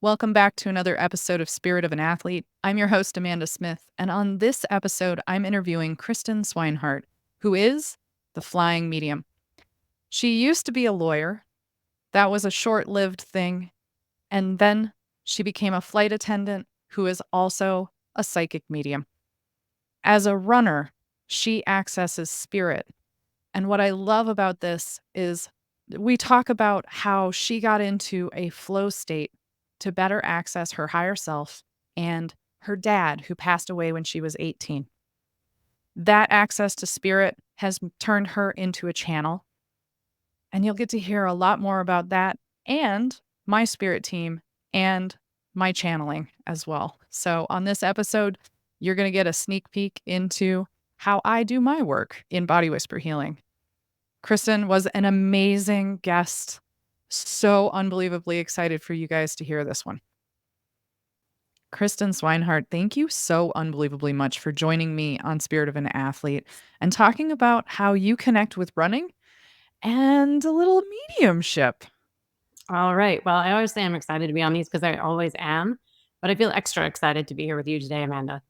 Welcome back to another episode of Spirit of an Athlete. I'm your host, Amanda Smith, and on this episode, I'm interviewing Kristen Swinehart, who is the flying medium. She used to be a lawyer. That was a short-lived thing. And then she became a flight attendant who is also a psychic medium. As a runner, she accesses spirit. And what I love about this is we talk about how she got into a flow state to better access her higher self and her dad, who passed away when she was 18. That access to spirit has turned her into a channel. And you'll get to hear a lot more about that and my spirit team and my channeling as well. So on this episode, you're going to get a sneak peek into how I do my work in body whisper healing. Kristen was an amazing guest. So unbelievably excited for you guys to hear this one. Kristen Swinehart, thank you so unbelievably much for joining me on Spirit of an Athlete and talking about how you connect with running and a little mediumship. All right. Well, I always say I'm excited to be on these because I always am, but I feel extra excited to be here with you today, Amanda.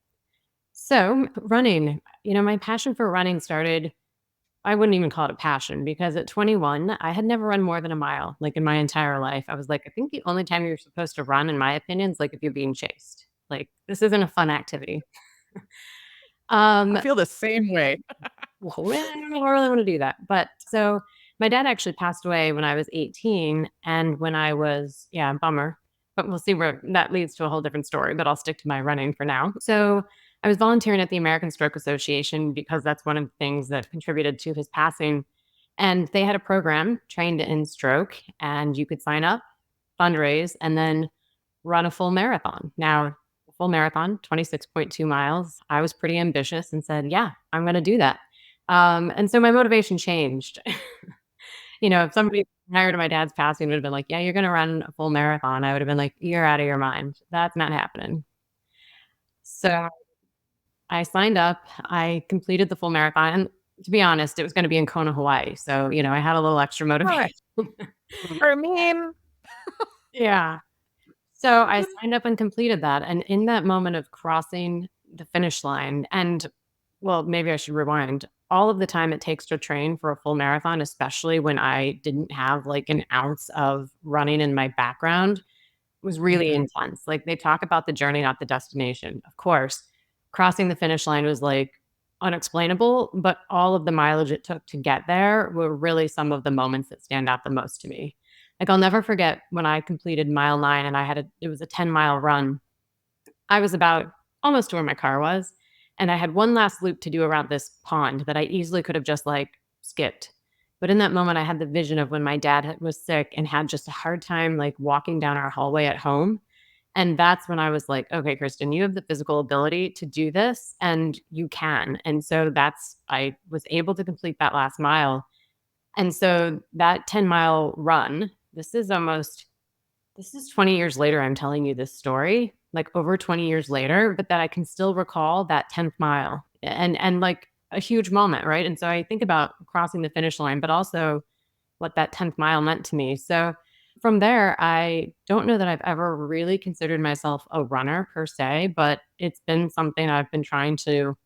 So, running, my passion for running started, I wouldn't even call it a passion because at 21, I had never run more than a mile, like in my entire life. I was like, I think the only time you're supposed to run, in my opinion, is like if you're being chased. Like, this isn't a fun activity. I feel the same way. Well, I don't really want to do that. But so my dad actually passed away when I was 18. And when I was, bummer. But we'll see where that leads to a whole different story. But I'll stick to my running for now. So I was volunteering at the American Stroke Association because that's one of the things that contributed to his passing. And they had a program trained in stroke, and you could sign up, fundraise, and then run a full marathon. Now, full marathon, 26.2 miles. I was pretty ambitious and said, yeah, I'm going to do that. And so my motivation changed. If somebody prior to my dad's passing would have been like, yeah, you're going to run a full marathon, I would have been like, you're out of your mind. That's not happening. So I signed up. I completed the full marathon. And to be honest, it was going to be in Kona, Hawaii. So, I had a little extra motivation. I mean, yeah. So I signed up and completed that. And in that moment of crossing the finish line, and well, maybe I should rewind, all of the time it takes to train for a full marathon, especially when I didn't have like an ounce of running in my background, was really intense. Like they talk about the journey, not the destination. Of course, crossing the finish line was like unexplainable, but all of the mileage it took to get there were really some of the moments that stand out the most to me. Like I'll never forget when I completed mile 9 and it was a 10-mile run. I was about almost to where my car was. And I had one last loop to do around this pond that I easily could have just like skipped. But in that moment, I had the vision of when my dad was sick and had just a hard time like walking down our hallway at home. And that's when I was like, okay, Kristen, you have the physical ability to do this and you can. And so I was able to complete that last mile. And so that 10-mile run, this is 20 years later. I'm telling you this story, like over 20 years later, but that I can still recall that 10th mile and like a huge moment. Right. And so I think about crossing the finish line, but also what that 10th mile meant to me. So from there, I don't know that I've ever really considered myself a runner per se, but it's been something I've been trying to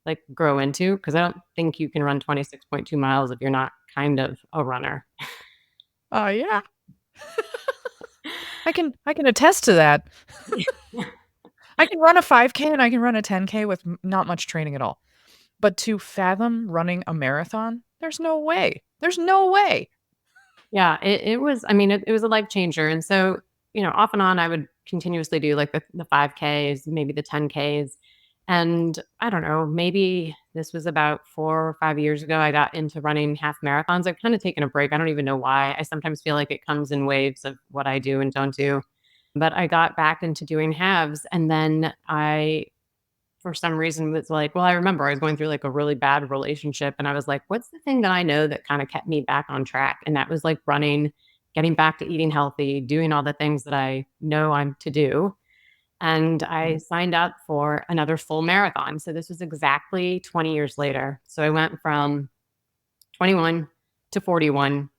like grow into because I don't think you can run 26.2 miles if you're not kind of a runner. Oh, yeah. I can attest to that. I can run a 5K and I can run a 10K with not much training at all. But to fathom running a marathon, there's no way. There's no way. Yeah, it was, I mean, it was a life changer. And so, off and on, I would continuously do like the 5Ks, maybe the 10Ks. And I don't know, maybe this was about 4 or 5 years ago, I got into running half marathons. I've kind of taken a break. I don't even know why. I sometimes feel like it comes in waves of what I do and don't do. But I got back into doing halves. And then for some reason, was like, well, I remember I was going through like a really bad relationship. And I was like, what's the thing that I know that kind of kept me back on track? And that was like running, getting back to eating healthy, doing all the things that I know I'm to do. And I signed up for another full marathon. So this was exactly 20 years later. So I went from 21 to 41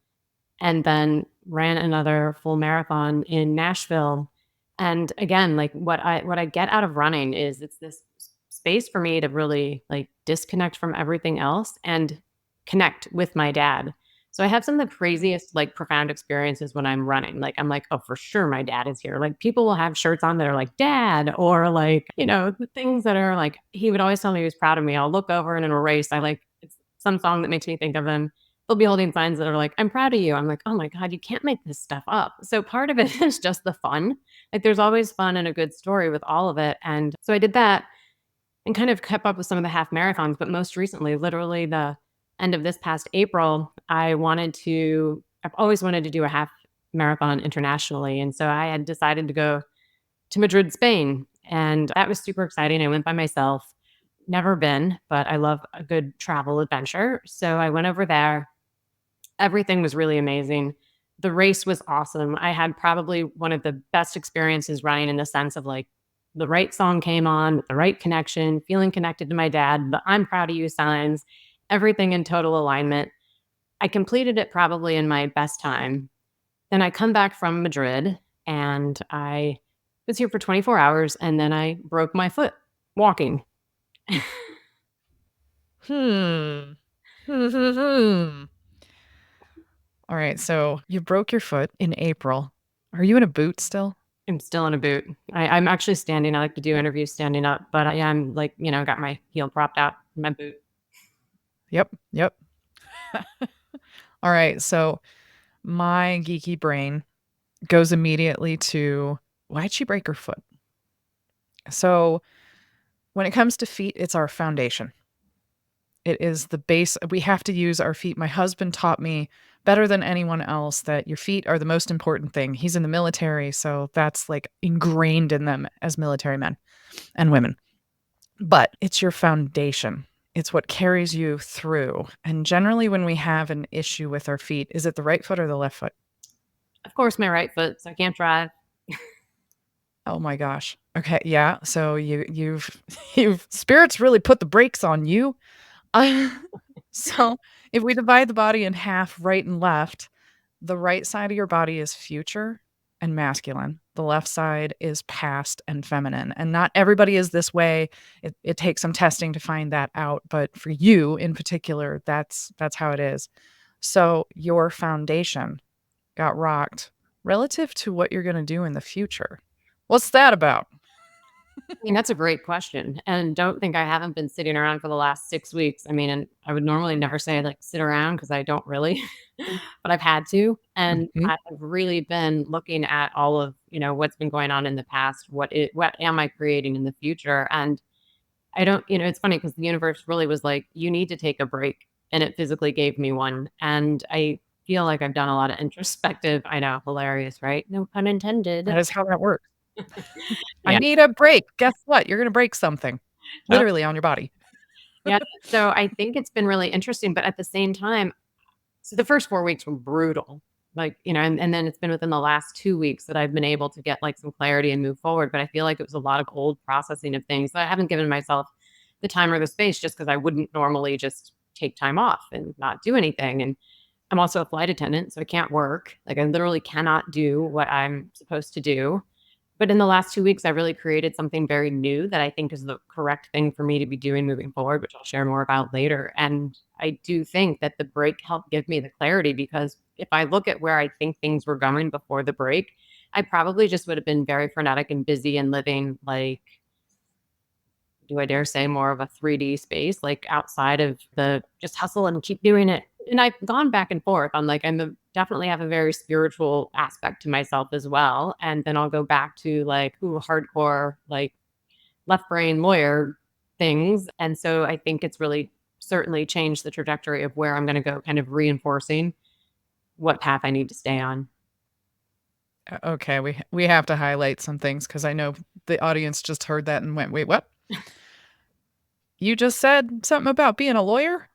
and then ran another full marathon in Nashville And again, like what I get out of running is it's this space for me to really like disconnect from everything else and connect with my dad. So I have some of the craziest, like profound experiences when I'm running. Like I'm like, oh, for sure my dad is here. Like people will have shirts on that are like dad, or like, the things that are like he would always tell me he was proud of me. I'll look over and in a race, I like it's some song that makes me think of him. They'll be holding signs that are like, I'm proud of you. I'm like, oh my God, you can't make this stuff up. So part of it is just the fun. Like there's always fun and a good story with all of it. And so I did that and kind of kept up with some of the half marathons. But most recently, literally the end of this past April, I've always wanted to do a half marathon internationally. And so I had decided to go to Madrid, Spain. And that was super exciting. I went by myself, never been, but I love a good travel adventure. So I went over there. Everything was really amazing. The race was awesome. I had probably one of the best experiences running in the sense of like the right song came on with the right connection, feeling connected to my dad, the I'm proud of you signs, everything in total alignment. I completed it probably in my best time. Then I come back from Madrid and I was here for 24 hours and then I broke my foot walking. Hmm. Hmm. All right. So you broke your foot in April. Are you in a boot still? I'm still in a boot. I'm actually standing. I like to do interviews standing up, but I'm like, got my heel propped out in my boot. Yep. Yep. All right. So my geeky brain goes immediately to why'd she break her foot? So when it comes to feet, it's our foundation. It is the base. We have to use our feet. My husband taught me better than anyone else that your feet are the most important thing. He's in the military, so that's like ingrained in them as military men and women. But it's your foundation. It's what carries you through. And generally, when we have an issue with our feet, is it the right foot or the left foot? Of course, my right foot, so I can't drive. Oh my gosh. Okay, yeah. So you've spirits really put the brakes on you. So if we divide the body in half, right and left, the right side of your body is future and masculine. The left side is past and feminine. And not everybody is this way. It takes some testing to find that out. But for you in particular, that's how it is. So your foundation got rocked relative to what you're going to do in the future. What's that about? I mean, that's a great question. And don't think I haven't been sitting around for the last 6 weeks. I mean, and I would normally never say like sit around because I don't really, but I've had to. And Mhm. I've really been looking at all of, what's been going on in the past. What am I creating in the future? And I don't, it's funny because the universe really was like, you need to take a break. And it physically gave me one. And I feel like I've done a lot of introspective, I know, hilarious, right? No pun intended. That is how that works. I Yeah. need a break. Guess what? You're going to break something Oh, literally on your body. yeah. So I think it's been really interesting. But at the same time, so the first 4 weeks were brutal. Like, and then it's been within the last 2 weeks that I've been able to get like some clarity and move forward. But I feel like it was a lot of old processing of things that I haven't given myself the time or the space just because I wouldn't normally just take time off and not do anything. And I'm also a flight attendant, so I can't work. Like I literally cannot do what I'm supposed to do. But in the last 2 weeks, I really created something very new that I think is the correct thing for me to be doing moving forward, which I'll share more about later. And I do think that the break helped give me the clarity because if I look at where I think things were going before the break, I probably just would have been very frenetic and busy and living like, do I dare say, more of a 3D space, like outside of the just hustle and keep doing it. And I've gone back and forth on like, definitely have a very spiritual aspect to myself as well. And then I'll go back to like, hardcore, like left brain lawyer things. And so I think it's really certainly changed the trajectory of where I'm going to go, kind of reinforcing what path I need to stay on. Okay, we have to highlight some things because I know the audience just heard that and went, "Wait, what? You just said something about being a lawyer?"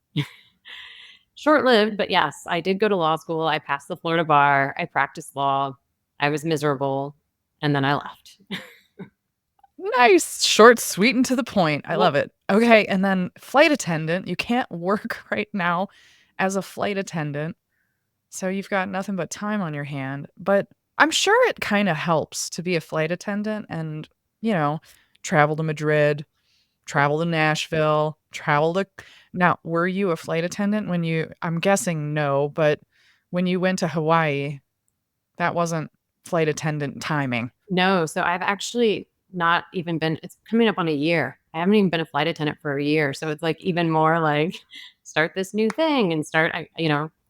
Short lived, but yes, I did go to law school. I passed the Florida bar. I practiced law. I was miserable. And then I left. Nice, short, sweet, and to the point. I Well, love it. Okay, and then flight attendant. You can't work right now as a flight attendant, so you've got nothing but time on your hand. But I'm sure it kinda helps to be a flight attendant and, you know, travel to Madrid, travel to Nashville, travel to now, were you a flight attendant when you I'm guessing no, but when you went to Hawaii, that wasn't flight attendant timing. No, so I've actually not even been it's coming up on a year. I haven't even been a flight attendant for a year, so it's, like, even more, like, start this new thing and start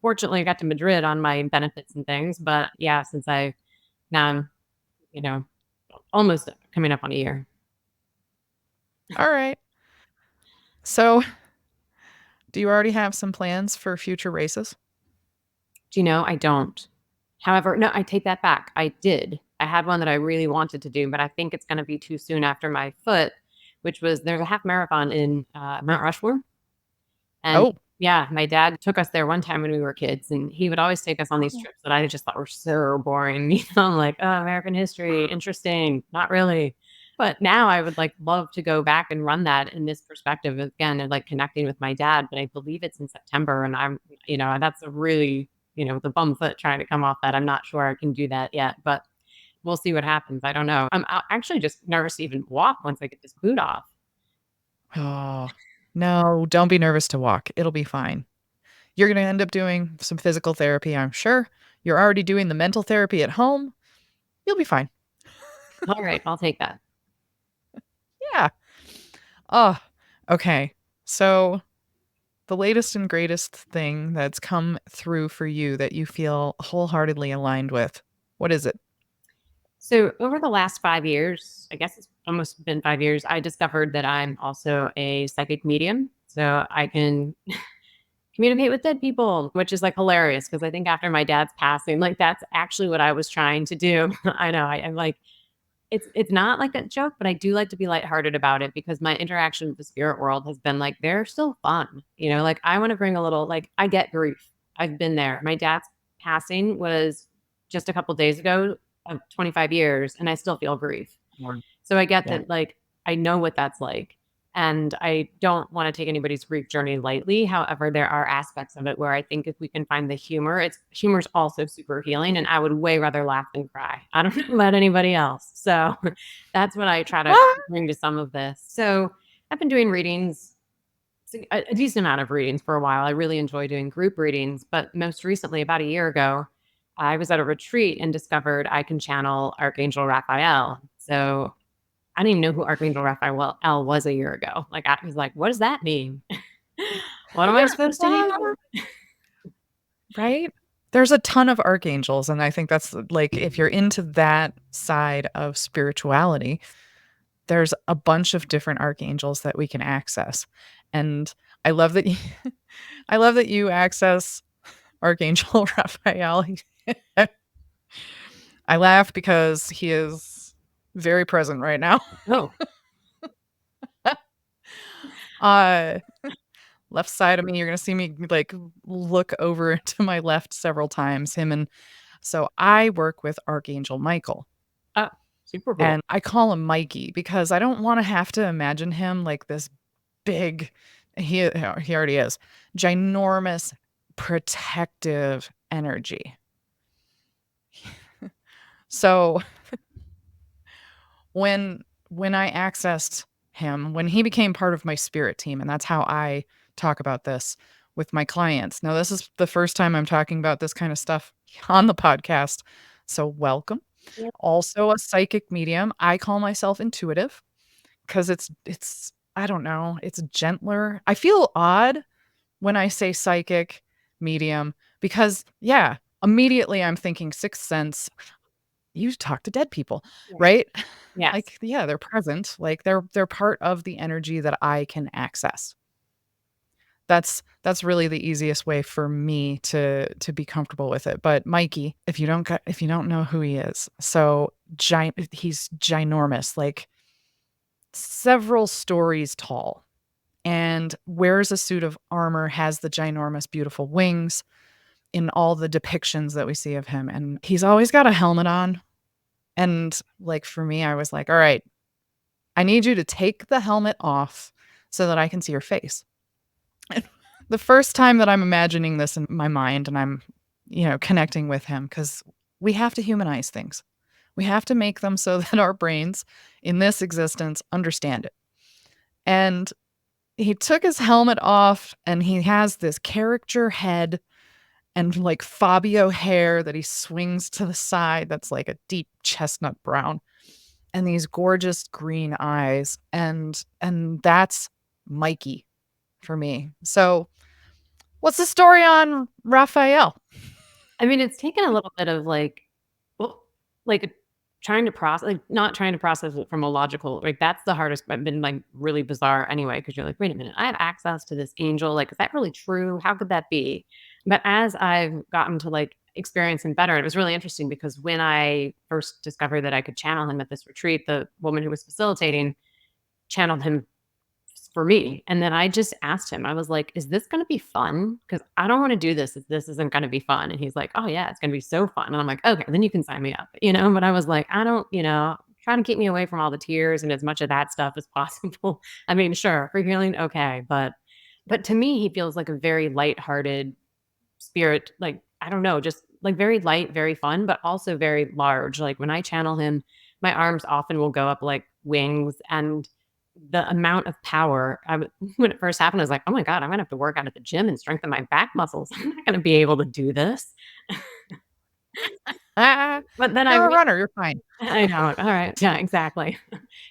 fortunately, I got to Madrid on my benefits and things, but, yeah, since I now I'm, you know, almost coming up on a year. Alright. So, do you already have some plans for future races? Do you know? I don't. However no, I take that back. I did. I had one that I really wanted to do, but I think it's gonna be too soon after my foot, which was there's a half marathon in, Mount Rushmore. And Oh, yeah, my dad took us there one time when we were kids, and he would always take us on these trips that I just thought were so boring. I'm like, "Oh, American history, interesting." Not really. But now I would, like, love to go back and run that in this perspective again and, like, connecting with my dad, but I believe it's in September, and that's a really, the bum foot trying to come off that. I'm not sure I can do that yet, but we'll see what happens. I don't know. I'm actually just nervous to even walk once I get this boot off. oh, no, don't be nervous to walk, it'll be fine. You're gonna end up doing some physical therapy, I'm sure. You're already doing the mental therapy at home. You'll be fine. Alright, I'll take that. Yeah. Oh, okay. So, the latest and greatest thing that's come through for you that you feel wholeheartedly aligned with, what is it? So over the last 5 years, I guess it's almost been 5 years, I discovered that I'm also a psychic medium. So I can communicate with dead people, which is, like, hilarious because I think after my dad's passing, like, that's actually what I was trying to do. I know, I'm like it's not like a joke, but I do like to be lighthearted about it because my interaction with the spirit world has been, like, they're still fun, like, I wanna bring a little like, I get grief. I've been there. My dad's passing was just a couple days ago of 25 years, and I still feel grief. Or So I get yeah. that, like, I know what that's like, and I don't wanna take anybody's grief journey lightly. However, there are aspects of it where I think if we can find the humor, humor's also super healing, and I would way rather laugh than cry. I don't know about anybody else. So, that's what I try to Ah! bring to some of this. So, I've been doing readings, a decent amount of readings for a while. I really enjoy doing group readings, but most recently, about a year ago, I was at a retreat and discovered I can channel Archangel Raphael. So I didn't even know who Archangel Raphael was a year ago. Like, I was like, "What does that mean? What am I supposed to Ah! do?" Right? There's a ton of archangels, and I think that's, like, if you're into that side of spirituality, there's a bunch of different archangels that we can access, and I love that you I love that you access Archangel Raphael. I laugh because he is very present right now. Oh, Uh, left side of me, you're gonna see me, like, look over to my left several times, him and so I work with Archangel Michael, oh, super cool. and I call him Mikey because I don't wanna have to imagine him like this big he already is, ginormous, protective energy. So, when I accessed him, when he became part of my spirit team, and that's how I talk about this with my clients. Now, this is the first time I'm talking about this kind of stuff on the podcast, so welcome. Yeah. Also a psychic medium. I call myself intuitive because it's I don't know, it's gentler. I feel odd when I say psychic medium because, yeah, immediately I'm thinking sixth sense. You talk to dead people, Yeah. right? Yes. Like, yeah, they're present, like, they're part of the energy that I can access. That's really the easiest way for me to be comfortable with it, but Mikey, if you don't know who he is, so he's ginormous, like, several stories tall, and wears a suit of armor, has the ginormous, beautiful wings in all the depictions that we see of him, and he's always got a helmet on, and, like, for me, I was like, "Alright, I need you to take the helmet off so that I can see your face." The first time that I'm imagining this in my mind and I'm, connecting with him, because We have to humanize things. We have to make them so that our brains in this existence understand it. And he took his helmet off and he has this caricature head and like Fabio hair that he swings to the side that's like a deep chestnut brown and these gorgeous green eyes and that's Mikey for me. So, what's the story on Raphael? I mean, it's taken a little bit of like, well, like trying to process, like not trying to process it from a logical, like that's the hardest, but been like really bizarre anyway, because you're like, wait a minute, I have access to this angel. Like, is that really true? How could that be? But as I've gotten to like experience him better, it was really interesting because when I first discovered that I could channel him at this retreat, the woman who was facilitating channeled him for me. And then I just asked him, I was like, is this going to be fun? Because I don't want to do this if this isn't going to be fun. And he's like, oh, yeah, it's going to be so fun. And I'm like, okay, then you can sign me up, But I was like, I don't, try to keep me away from all the tears and as much of that stuff as possible. I mean, sure, for healing, okay. But to me, he feels like a very lighthearted spirit. Like, I don't know, just like very light, very fun, but also very large. Like when I channel him, my arms often will go up like wings and the amount of power when it first happened, I was like, "Oh my god, I'm gonna have to work out at the gym and strengthen my back muscles. I'm not gonna be able to do this." Ah, But then you're a runner, you're fine. I know, all right. Yeah, exactly.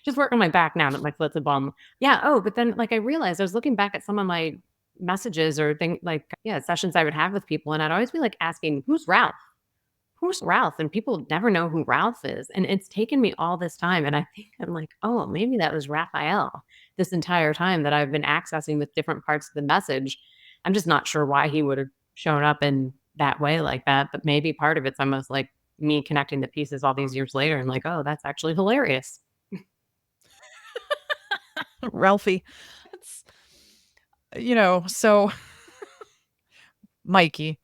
Just work on my back now that my foot's a bum. Yeah, oh, but then, like, I realized I was looking back at some of my messages or sessions I would have with people, and I'd always be, like, asking, "Who's Ralph? Who's Ralph?" And people never know who Ralph is. And it's taken me all this time. And I think I'm like, oh, maybe that was Raphael this entire time that I've been accessing with different parts of the message. I'm just not sure why he would have shown up in that way like that. But maybe part of it's almost like me connecting the pieces all these years later and like, oh, that's actually hilarious. Ralphie. It's, so Mikey.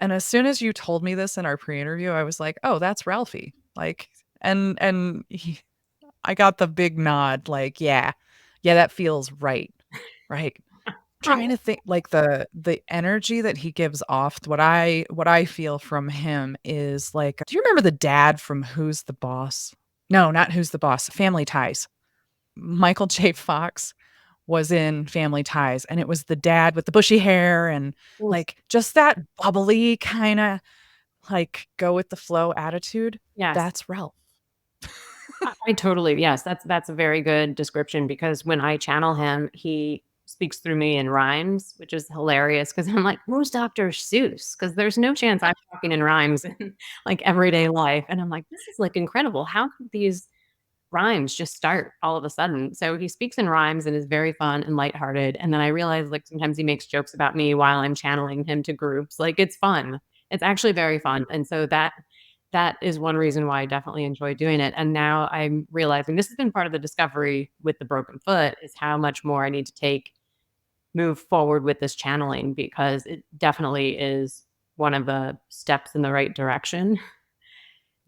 And as soon as you told me this in our pre-interview, I was like, "Oh, that's Ralphie." Like, I got the big nod, like, "Yeah, yeah, that feels right." Right. Trying to think, like the energy that he gives off. What I feel from him is like, do you remember the dad from Who's the Boss? No, not Who's the Boss. Family Ties. Michael J. Fox was in Family Ties, and it was the dad with the bushy hair and, Oof. like, just that bubbly kinda, like, go with the flow attitude. Yes. That's Ralph. I totally yes, that's a very good description because when I channel him, he speaks through me in rhymes, which is hilarious because I'm like, "Who's Dr. Seuss?" Because there's no chance I'm talking in rhymes in, like, everyday life, and I'm like, "This is, like, incredible. How could these rhymes just start all of a sudden?" So he speaks in rhymes and is very fun and lighthearted, and then I realize, like, sometimes he makes jokes about me while I'm channeling him to groups, like, it's fun. It's actually very fun, and so that is one reason why I definitely enjoy doing it, and now I'm realizing this has been part of the discovery with the broken foot is how much more I need to move forward with this channeling because it definitely is one of the steps in the right direction.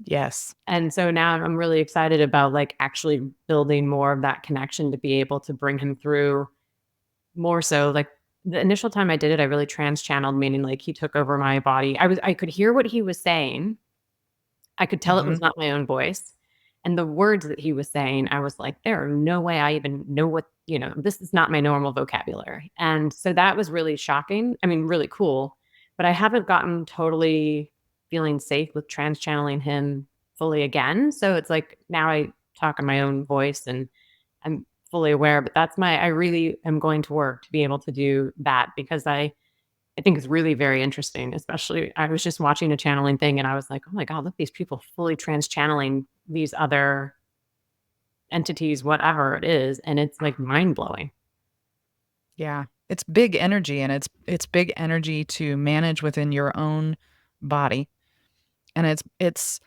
Yes. And so now I'm really excited about, like, actually building more of that connection to be able to bring him through more so, like, the initial time I did it, I really trans channeled, meaning, like, he took over my body. I could hear what he was saying. I could tell it was Mhm. not my own voice, and the words that he was saying, I was like, "There are no way I even know what" "this is not my normal vocabulary." And so that was really shocking. I mean, really cool, but I haven't gotten totally feeling safe with trans channeling him fully again. So it's like now I talk in my own voice and I'm fully aware, but I really am going to work to be able to do that because I think it's really very interesting, especially I was just watching a channeling thing and I was like, "Oh my god, look, these people fully trans channeling these other entities, whatever it is," and it's, like, mind-blowing. Yeah. It's big energy, and it's big energy to manage within your own body, and it's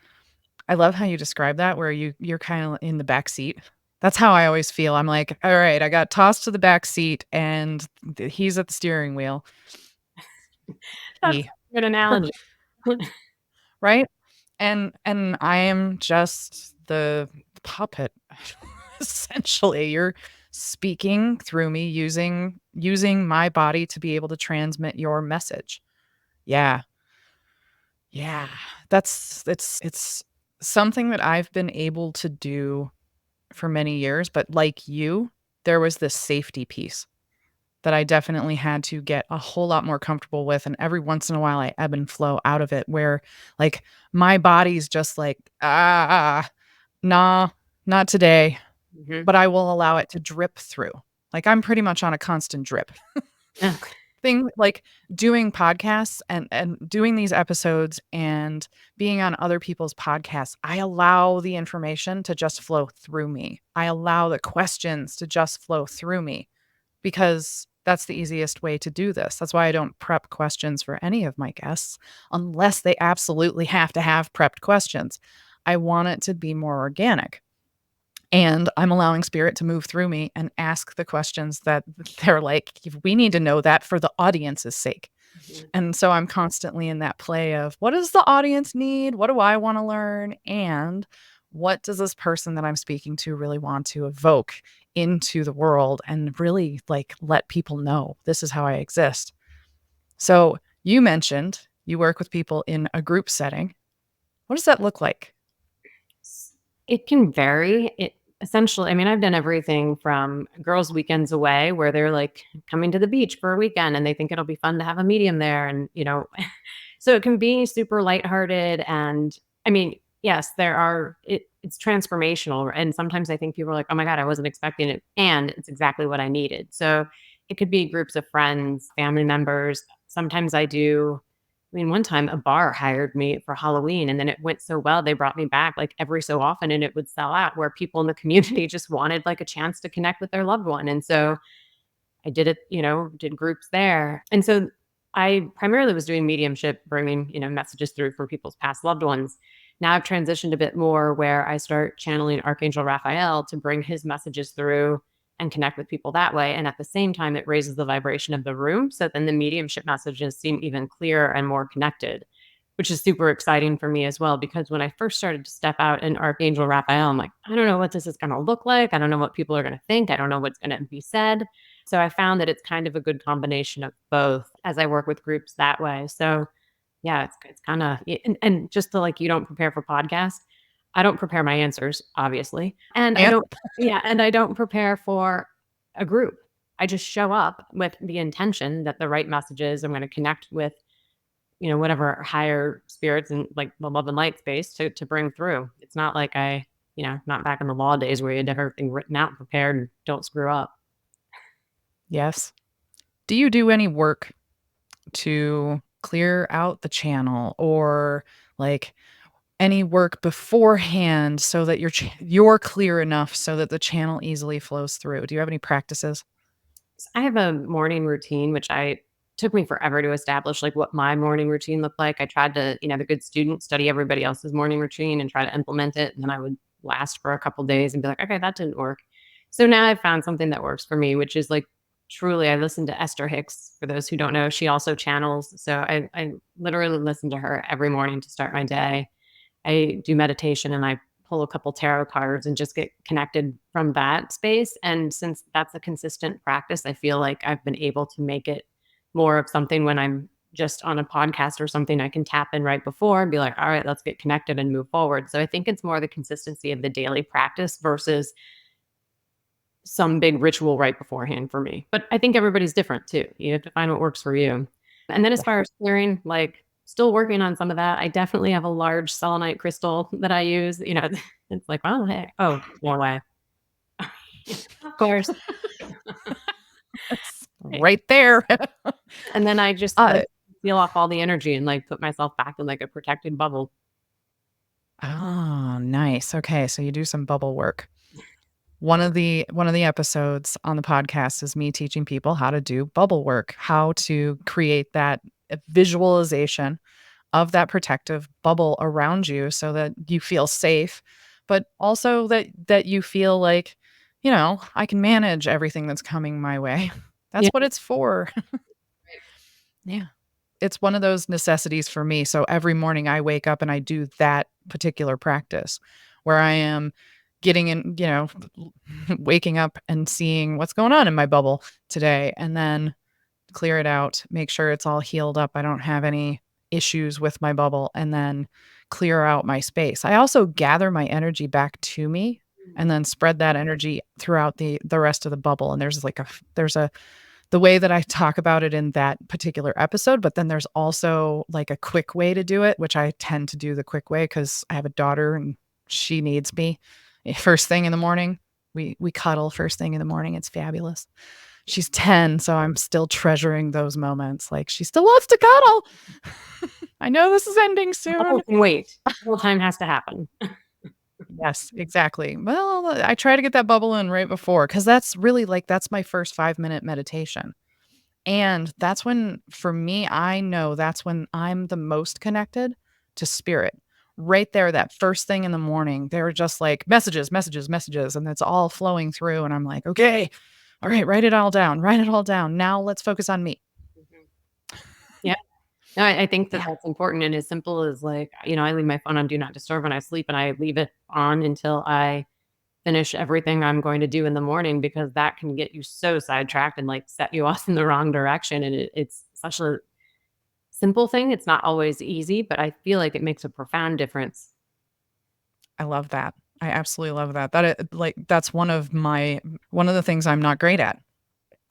I love how you describe that where you're kinda in the back seat. That's how I always feel. I'm like, "Alright, I got tossed to the back seat, and he's at the steering wheel." That's He a good analogy. right? And I am just the puppet. Essentially, you're speaking through me using my body to be able to transmit your message. Yeah. Yeah, it's something that I've been able to do for many years, but like you, there was this safety piece that I definitely had to get a whole lot more comfortable with, and every once in a while, I ebb and flow out of it where, like, my body's just like, "Ah, nah, not today," Mhm. but I will allow it to drip through. Like, I'm pretty much on a constant drip. Thing like doing podcasts and doing these episodes and being on other people's podcasts, I allow the information to just flow through me. I allow the questions to just flow through me because that's the easiest way to do this. That's why I don't prep questions for any of my guests unless they absolutely have to have prepped questions. I want it to be more organic. And I'm allowing spirit to move through me and ask the questions that they're like, we need to know that for the audience's sake. Mhm. And so I'm constantly in that play of what does the audience need? What do I want to learn? And what does this person that I'm speaking to really want to evoke into the world and really like let people know this is how I exist? So you mentioned you work with people in a group setting. What does that look like? It can vary. It essentially, I mean, I've done everything from girls' weekends away where they're like coming to the beach for a weekend and they think it'll be fun to have a medium there. And, so it can be super lighthearted. And I mean, yes, it's transformational. And sometimes I think people are like, oh my God, I wasn't expecting it. And it's exactly what I needed. So it could be groups of friends, family members. Sometimes I mean, one time a bar hired me for Halloween and then it went so well, they brought me back like every so often and it would sell out where people in the community just wanted like a chance to connect with their loved one. And so I did it, did groups there. And so I primarily was doing mediumship, bringing, messages through for people's past loved ones. Now I've transitioned a bit more where I start channeling Archangel Raphael to bring his messages through and connect with people that way. And at the same time, it raises the vibration of the room. So then the mediumship messages seem even clearer and more connected, which is super exciting for me as well. Because when I first started to step out in Archangel Raphael, I'm like, I don't know what this is going to look like. I don't know what people are going to think. I don't know what's going to be said. So I found that it's kind of a good combination of both as I work with groups that way. So yeah, it's kind of and just to like you don't prepare for podcasts. I don't prepare my answers, obviously. And I Yeah. don't yeah, and I don't prepare for a group. I just show up with the intention that the right messages I'm going to connect with, whatever higher spirits and like the love and light space to bring through. It's not like not back in the law days where you had everything written out and prepared and don't screw up. Yes. Do you do any work to clear out the channel or like any work beforehand so that you're clear enough so that the channel easily flows through? Do you have any practices? I have a morning routine, which I took me forever to establish like what my morning routine looked like. I tried to, the good student, study everybody else's morning routine and try to implement it. And then I would last for a couple days and be like, okay, that didn't work. So now I've found something that works for me, which is like truly, I listen to Esther Hicks. For those who don't know, she also channels. So I literally listen to her every morning to start my day. I do meditation and I pull a couple tarot cards and just get connected from that space. And since that's a consistent practice, I feel like I've been able to make it more of something when I'm just on a podcast or something I can tap in right before and be like, all right, let's get connected and move forward. So I think it's more the consistency of the daily practice versus some big ritual right beforehand for me. But I think everybody's different too. You have to find what works for you. And then as Yeah. far as clearing, like still working on some of that. I definitely have a large selenite crystal that I use. It's like, oh, hey, oh, more way. Of course. It's right there. And then I just uh, like seal off all the energy and like put myself back in like a protected bubble. oh, nice. Okay, so you do some bubble work. One of the episodes on the podcast is me teaching people how to do bubble work, how to create that visualization of that protective bubble around you so that you feel safe, but also that you feel like, I can manage everything that's coming my way. That's Yeah. what it's for. Yeah. It's one of those necessities for me. So every morning I wake up and I do that particular practice where I am getting in, waking up and seeing what's going on in my bubble today and then clear it out, make sure it's all healed up. I don't have any issues with my bubble and then clear out my space. I also gather my energy back to me and then spread that energy throughout the rest of the bubble. And there's a the way that I talk about it in that particular episode, but then there's also like a quick way to do it, which I tend to do the quick way because I have a daughter and she needs me first thing in the morning. We cuddle first thing in the morning. It's fabulous. She's 10, so I'm still treasuring those moments. Like she still wants to cuddle. I know this is ending soon. Wait, the whole time has to happen. Yes, exactly. Well, I try to get that bubble in right before because that's really that's my first 5-minute meditation. And that's when, for me, I know that's when I'm the most connected to spirit. Right there, that first thing in the morning, they're just like messages, messages, messages, and it's all flowing through. And I'm like, okay, all right, write it all down, write it all down. Now let's focus on me. Yeah. No, I think that Yeah. that's important, and as simple as, like, I leave my phone on do not disturb when I sleep, and I leave it on until I finish everything I'm going to do in the morning, because that can get you so sidetracked and, like, set you off in the wrong direction, and it's such a simple thing. It's not always easy, but I feel like it makes a profound difference. I love that. I absolutely love that. That's one of the things I'm not great at.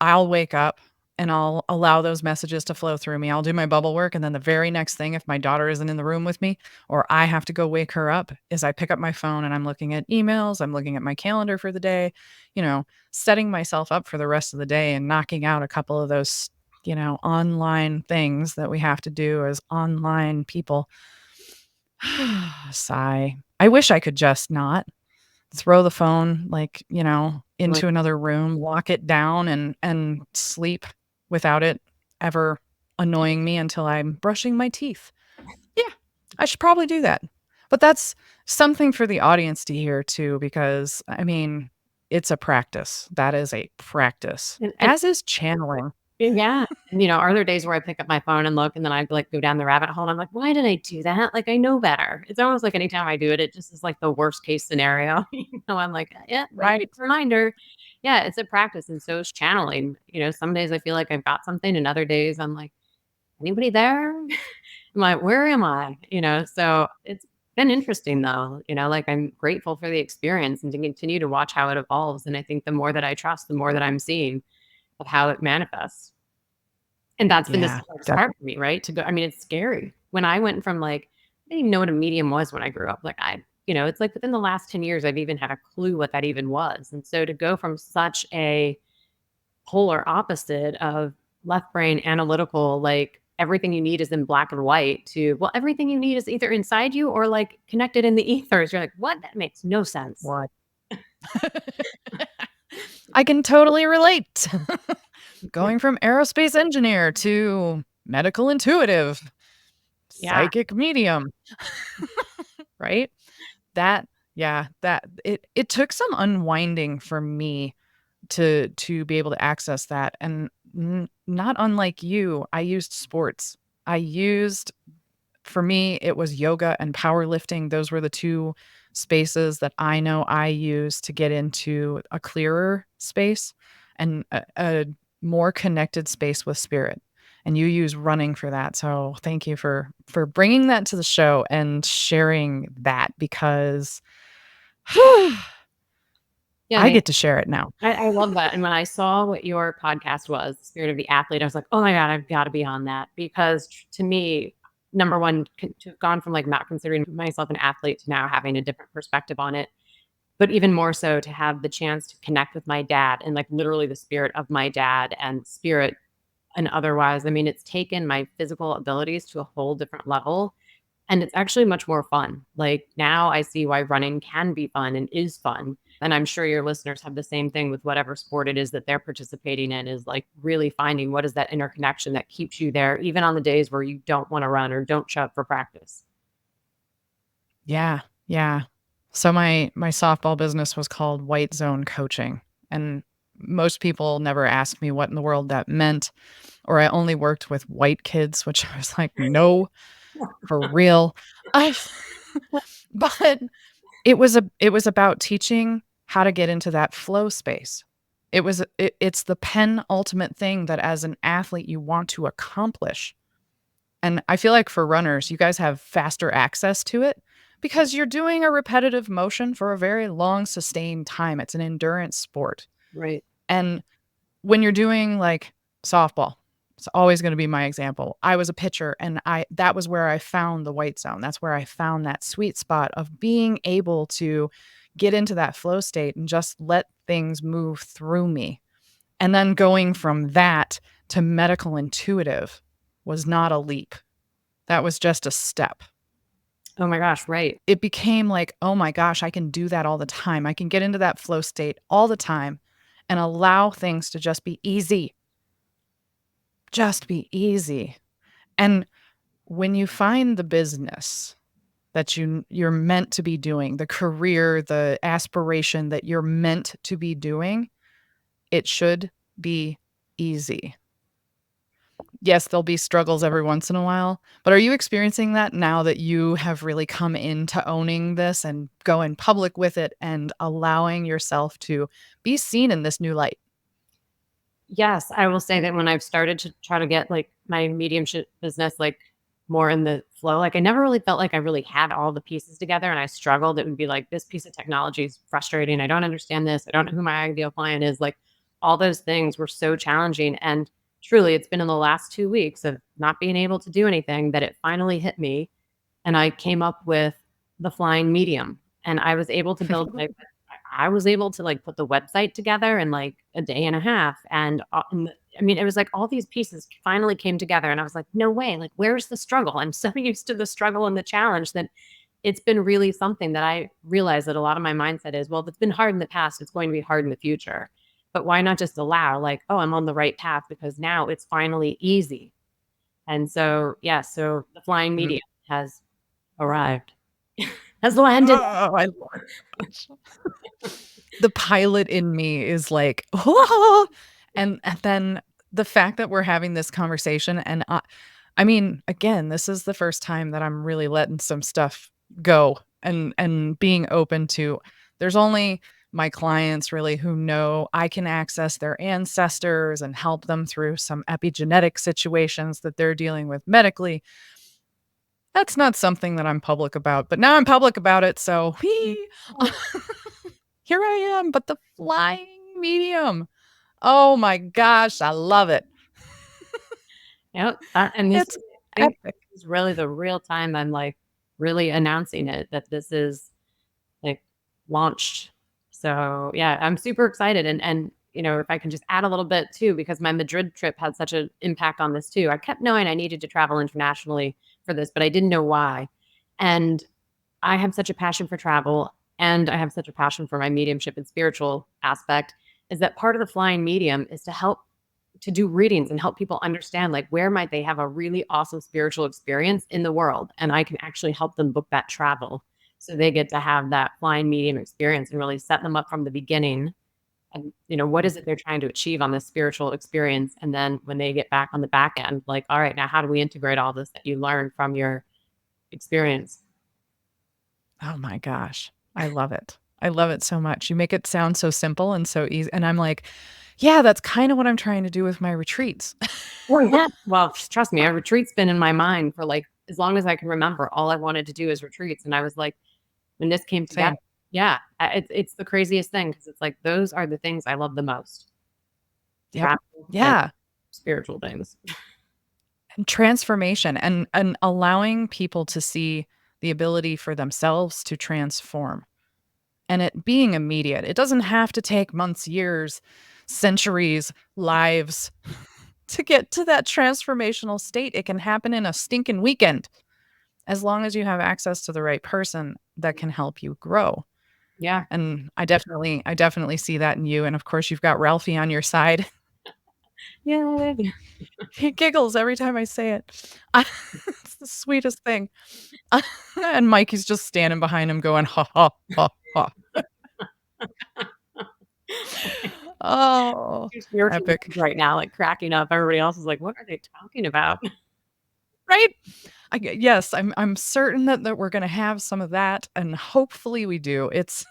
I'll wake up and I'll allow those messages to flow through me. I'll do my bubble work. And then the very next thing, if my daughter isn't in the room with me or I have to go wake her up, is I pick up my phone and I'm looking at emails. I'm looking at my calendar for the day, setting myself up for the rest of the day and knocking out a couple of those, online things that we have to do as online people. Sigh. I wish I could just not throw the phone Like, into another room, lock it down and sleep without it ever annoying me until I'm brushing my teeth. Yeah, I should probably do that. But that's something for the audience to hear too, because I mean, it's a practice. That is a practice, and as is channeling. yeah, and, are there days where I pick up my phone and look, and then I, like, go down the rabbit hole, and I'm like, "Why did I do that?" Like, I know better. It's almost like anytime I do it, it just is, like, the worst case scenario. I'm like, "Yeah, Right. reminder." Yeah, it's a practice, and so is channeling. Some days I feel like I've got something, and other days I'm like, "Anybody there?" I'm like, "Where am I?" So it's been interesting though, like, I'm grateful for the experience and to continue to watch how it evolves, and I think the more that I trust, the more that I'm seeing of how it manifests. And that's been the Yeah. scariest part for me, right? To go, I mean, it's scary. When I went from, like, I didn't even know what a medium was when I grew up. Like, it's like within the last 10 years, I've even had a clue what that even was. And so to go from such a polar opposite of left brain analytical, like everything you need is in black and white, to, well, everything you need is either inside you or like connected in the ethers. You're like, what? That makes no sense. What? I can totally relate. Going from aerospace engineer to medical intuitive, Yeah. psychic medium, right? That yeah, that it took some unwinding for me to be able to access that, and not unlike you, I used sports. I used For me, it was yoga and powerlifting. Those were the 2 spaces that I know I use to get into a clearer space and a more connected space with spirit. And you use running for that. So thank you for bringing that to the show and sharing that because Yeah. I get to share it now. I love that, and when I saw what your podcast was, The Spirit of the Athlete, I was like, "Oh my god, I've gotta be on that," because to me, number 1, to have gone from, like, not considering myself an athlete to now having a different perspective on it, but even more so to have the chance to connect with my dad and, like, literally the spirit of my dad and spirit and otherwise, I mean, it's taken my physical abilities to a whole different level, and it's actually much more fun. Like, now I see why running can be fun and is fun. And I'm sure your listeners have the same thing with whatever sport it is that they're participating in, is like really finding what is that inner connection that keeps you there, even on the days where you don't want to run or don't show up for practice. Yeah, yeah. So my softball business was called White Zone Coaching, and most people never asked me what in the world that meant, or I only worked with white kids, which I was like, "No, for real." I but it was about teaching how to get into that flow space. It's the penultimate thing that as an athlete you want to accomplish. And I feel like for runners, you guys have faster access to it because you're doing a repetitive motion for a very long, sustained time. It's an endurance sport. Right. And when you're doing like softball, it's always going to be my example. I was a pitcher and that was where I found the white zone. That's where I found that sweet spot of being able to get into that flow state and just let things move through me. And then going from that to medical intuitive was not a leap. That was just a step. Oh my gosh, right. It became like, oh my gosh, I can do that all the time. I can get into that flow state all the time and allow things to just be easy. Just be easy. And when you find the business that you're meant to be doing, the career, the aspiration that you're meant to be doing, it should be easy. Yes, there'll be struggles every once in a while, but are you experiencing that now that you have really come into owning this and going public with it and allowing yourself to be seen in this new light? Yes, I will say that when I've started to try to get, like, my mediumship business, like, more in the flow, like, I never really felt like I really had all the pieces together, and I struggled. It would be like, "This piece of technology is frustrating. I don't understand this. I don't know who my ideal client is." Like, all those things were so challenging, and truly, it's been in the last 2 weeks of not being able to do anything that it finally hit me, and I came up with the flying medium, and I was able to build my I was able to, like, put the website together in, like, a day and a half, and I mean, it was like all these pieces finally came together, and I was like, "No way, like, where's the struggle?" I'm so used to the struggle and the challenge that it's been really something that I realized that a lot of my mindset is, "Well, if it's been hard in the past, it's going to be hard in the future." But why not just allow, like, "Oh, I'm on the right path because now it's finally easy." And so, yeah, so the flying Mhm. medium has arrived, has landed. Oh, I love it. The pilot in me is like, "Oh," and then the fact that we're having this conversation and I mean, again, this is the first time that I'm really letting some stuff go and being open to there's only my clients really who know I can access their ancestors and help them through some epigenetic situations that they're dealing with medically. That's not something that I'm public about, but now I'm public about it, so whee! Here I am, but the flying medium. Oh my gosh, I love it. Yep, and this It's is I think epic. this is really the real time I'm, like, really announcing it, that this is, like, launched. So, yeah, I'm super excited, and, if I can just add a little bit too, because my Madrid trip had such an impact on this too. I kept knowing I needed to travel internationally for this, but I didn't know why, and I have such a passion for travel, and I have such a passion for my mediumship and spiritual aspect, is that part of the flying medium is to help to do readings and help people understand, like, where might they have a really awesome spiritual experience in the world, and I can actually help them book that travel so they get to have that flying medium experience and really set them up from the beginning. And what is it they're trying to achieve on this spiritual experience, and then when they get back on the back end, like, all right, now how do we integrate all this that you learned from your experience? Oh my gosh. I love it. I love it so much. You make it sound so simple and so easy, and I'm like, "Yeah, that's kinda what I'm trying to do with my retreats." Well, yeah. Well, trust me, a retreat's been in my mind for, like, as long as I can remember. All I wanted to do is retreats, and I was like, when this came together, Same. yeah, it's the craziest thing because it's like those are the things I love the most, Yep. travel and Yeah. spiritual things. And transformation and allowing people to see the ability for themselves to transform. And it being immediate. It doesn't have to take months, years, centuries, lives to get to that transformational state. It can happen in a stinking weekend as long as you have access to the right person that can help you grow. Yeah. And I definitely see that in you. And of course, you've got Ralphie on your side. Yay. He giggles every time I say it. It's the sweetest thing. And Mikey's just standing behind him going, "Ha, ha, ha, ha." Oh, Two spiritual epic. beings right now, like, cracking up. Everybody else is like, "What are they talking about?" Right? Yes, I'm certain that we're gonna have some of that, and hopefully we do. It's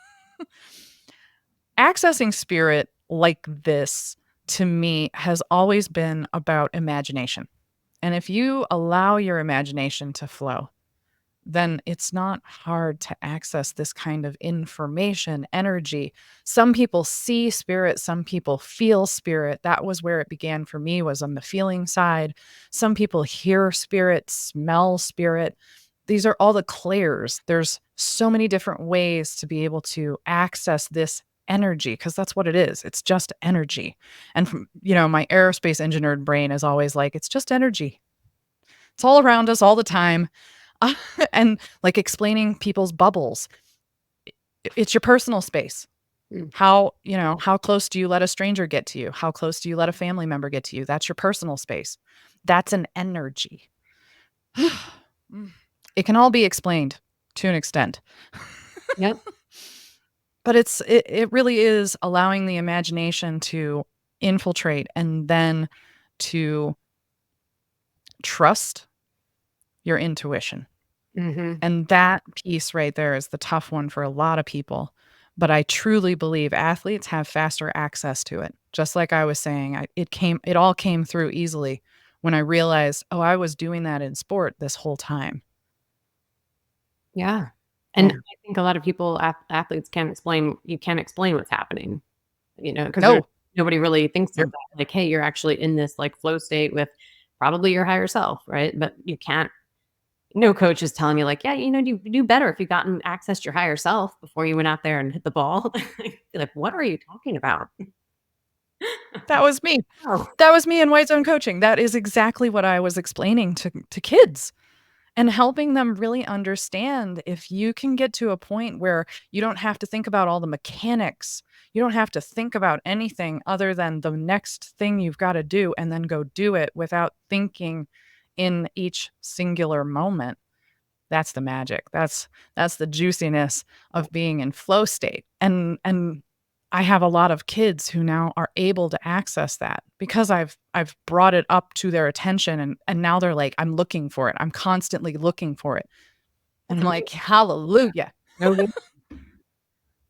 accessing spirit like this, to me, has always been about imagination And if you allow your imagination to flow, then it's not hard to access this kind of information, energy. Some people see spirit, some people feel spirit. That was where it began for me, was on the feeling side. Some people hear spirit, smell spirit. These are all the clairs. There's so many different ways to be able to access this energy, because that's what it is. It's just energy. And from, my aerospace engineered brain is always like, it's just energy. It's all around us all the time. And like explaining people's bubbles. It's your personal space. Mm. How close do you let a stranger get to you? How close do you let a family member get to you? That's your personal space. That's an energy. It can all be explained to an extent. Yep. But it really is allowing the imagination to infiltrate and then to trust your intuition. Mhm. And that piece right there is the tough one for a lot of people. But I truly believe athletes have faster access to it. Just like I was saying, it all came through easily when I realized, oh, I was doing that in sport this whole time. Yeah. And Yeah. I think a lot of people, athletes you can't explain what's happening, because No, nobody really thinks you're of that. Like, hey, you're actually in this like flow state with probably your higher self, right? But you can't, no coach is telling you like, yeah, you do better if you gotten access to your higher self before you went out there and hit the ball. You're like, what are you talking about? that was me. Oh, That was me in White Zone coaching. That is exactly what I was explaining to kids. And helping them really understand, if you can get to a point where you don't have to think about all the mechanics, you don't have to think about anything other than the next thing you've got to do, and then go do it without thinking in each singular moment. That's the magic. That's the juiciness of being in flow state. And I have a lot of kids who now are able to access that because I've brought it up to their attention, and now they're like, I'm looking for it. I'm constantly looking for it. And that's I'm amazing. like, hallelujah. No good.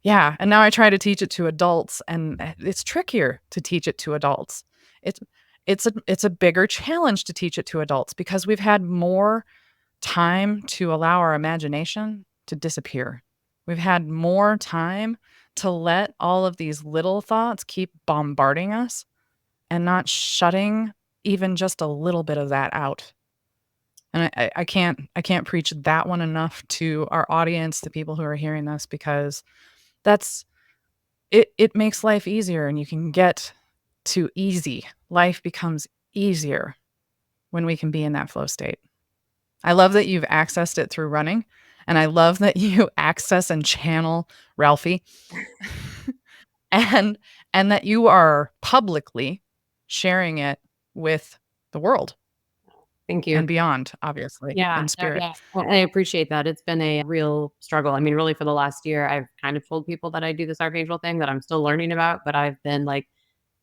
Yeah. And now I try to teach it to adults, and it's trickier to teach it to adults. It's it's a bigger challenge to teach it to adults because we've had more time to allow our imagination to disappear. We've had more time to let all of these little thoughts keep bombarding us and not shutting even just a little bit of that out. And I can't preach that one enough to our audience, the people who are hearing this, because that's it makes life easier, and you can get to easy. Life becomes easier when we can be in that flow state. I love that you've accessed it through running, and I love that you access and channel Ralphie, and and that you are publicly sharing it with the world Thank you. and beyond, obviously, Yeah, in no, spirit. yeah. Well, I appreciate that. It's been a real struggle. I mean, really for the last year, I've kind of told people that I do this archangel thing that I'm still learning about, but I've been like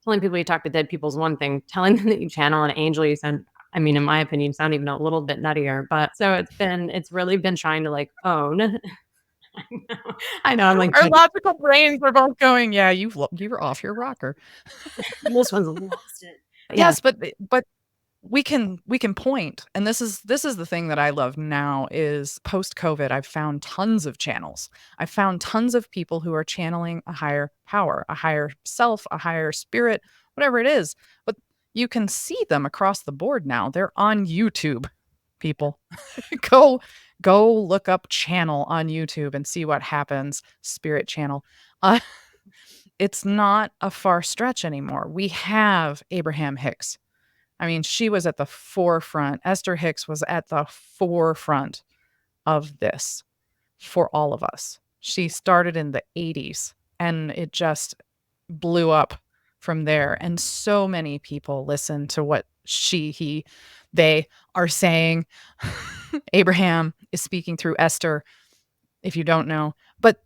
telling people you talk to dead people is one thing. Telling them that you channel an angel, you sound, I mean, in my opinion, sound even a little bit nuttier. But so it's really been trying to like own. I know, I know. I'm like, Our logical brains are both going, "Yeah, you're off your rocker." this one's lost it. Yeah. Yes, but we can point, and this is the thing that I love now is post-COVID, I've found tons of channels. I've found tons of people who are channeling a higher power, a higher self, a higher spirit, whatever it is, but you can see them across the board now. They're on YouTube, people. Go go look up channel on YouTube and see what happens, spirit channel. Uh, it's not a far stretch anymore. We have Abraham Hicks. I mean, she was at the forefront. Esther Hicks was at the forefront of this for all of us. She started in the 80s, and it just blew up from there. And so many people listen to what they are saying. Abraham is speaking through Esther, if you don't know. But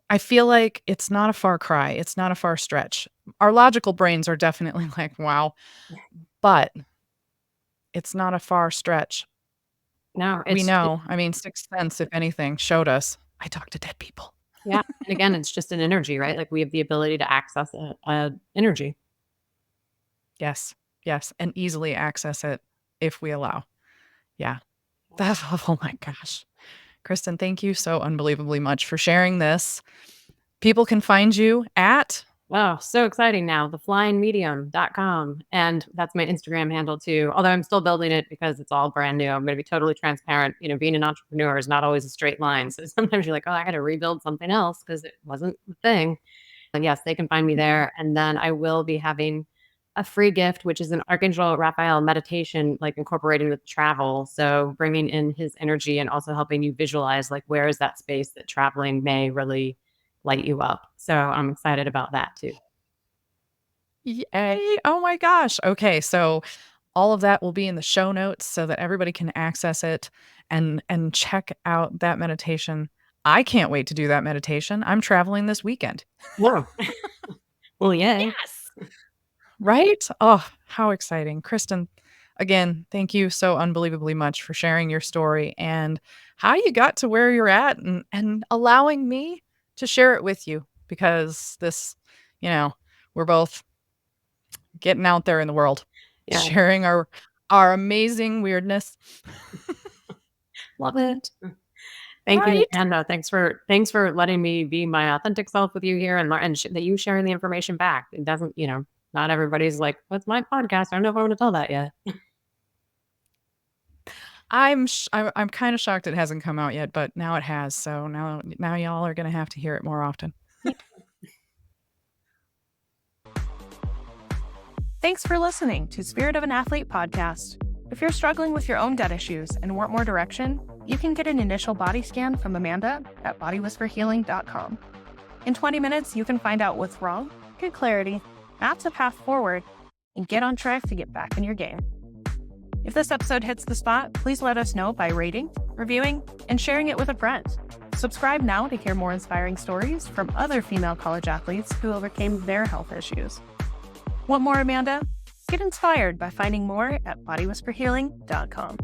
I feel like it's not a far cry. It's not a far stretch. Our logical brains are definitely like, wow, but it's not a far stretch. No, We it's know. I mean, Sixth Sense, if anything, showed us. I talk to dead people. yeah. And again, it's just an energy, right? Like we have the ability to access a energy. Yes. Yes. And easily access it. if we allow. Yeah. That's, oh my gosh. Kristen, thank you so unbelievably much for sharing this. People can find you at Oh, so exciting now. Theflyingmedium.com. And that's my Instagram handle too. Although I'm still building it because it's all brand new. I'm going to be totally transparent. Being an entrepreneur is not always a straight line. So sometimes you're like, oh, I got to rebuild something else because it wasn't the thing. And yes, they can find me there. And then I will be having a free gift, which is an Archangel Raphael meditation, like incorporating with travel. So bringing in his energy and also helping you visualize, like, where is that space that traveling may really light you up. So I'm excited about that too. Yay. Oh my gosh. Okay, so all of that will be in the show notes so that everybody can access it and check out that meditation. I can't wait to do that meditation. I'm traveling this weekend. Whoa. Well, yeah. Yes. Right? Oh, how exciting. Kristen, again, thank you so unbelievably much for sharing your story and how you got to where you're at and allowing me to share it with you because this, we're both getting out there in the world, Yeah. sharing our amazing weirdness. Love it. Thank you. Right? And thanks for letting me be my authentic self with you here and that you sharing the information back. It doesn't, not everybody's like, what's my podcast? I don't know if I want to tell that yet. I'm kind of shocked it hasn't come out yet, but now it has. So now y'all are going to have to hear it more often. Thanks for listening to Spirit of an Athlete podcast. If you're struggling with your own gut issues and want more direction, you can get an initial body scan from Amanda at bodywhisperhealing.com. In 20 minutes, you can find out what's wrong, get clarity, map a path forward, and get on track to get back in your game. If this episode hits the spot, please let us know by rating, reviewing, and sharing it with a friend. Subscribe now to hear more inspiring stories from other female college athletes who overcame their health issues. Want more, Amanda? Get inspired by finding more at bodywhisperhealing.com.